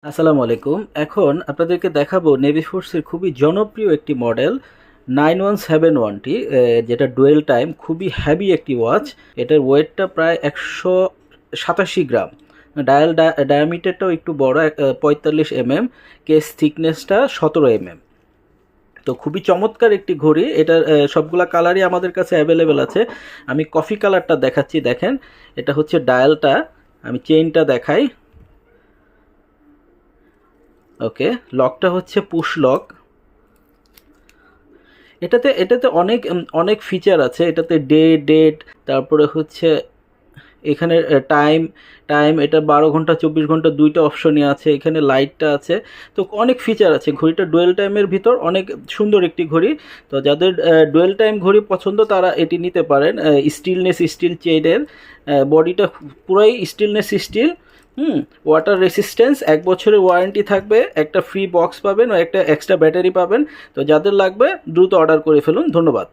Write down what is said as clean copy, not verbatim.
আসসালামু আলাইকুম। এখন আপনাদেরকে দেখাবো নেভি ফোর্সের খুবই জনপ্রিয় একটি মডেল 9171টি, যেটা ডুয়েল টাইম, খুবই হ্যাভি একটি ওয়াচ। এটার ওয়েটটা প্রায় 187 গ্রাম। ডায়ামিটারটাও একটু বড়, 45 mm। Case থিকনেসটা 17 mm। তো খুবই চমৎকার একটি ঘড়ি। এটার সবগুলা কালারই আমাদের কাছে অ্যাভেলেবেল আছে। আমি কফি কালারটা দেখাচ্ছি, দেখেন। এটা হচ্ছে ডায়ালটা। আমি চেইনটা দেখাই। ওকে, লকটা হচ্ছে পুশ লক। এটাতে অনেক অনেক ফিচার আছে। এটাতে ডেট, তারপরে হচ্ছে এখানে টাইম টাইম এটা 12 ঘন্টা 24 ঘন্টা দুইটা অপশনই আছে। এখানে লাইটটা আছে। তো অনেক ফিচার আছে। ঘড়িটা ডুয়েল টাইমের ভিতর অনেক সুন্দর একটি ঘড়ি। তো যাদের ডুয়েল টাইম ঘড়ি পছন্দ তারা এটি নিতে পারেন। স্টিল চেইনের, বডিটা পুরাই স্টিল। ওয়াটার রেসিস্ট্যান্স, 1 বছরের ওয়ারেন্টি থাকবে, একটা ফ্রি বক্স পাবেন ও একটা এক্সট্রা ব্যাটারি পাবেন। তো যাদের লাগবে দ্রুত অর্ডার করে ফেলুন। ধন্যবাদ।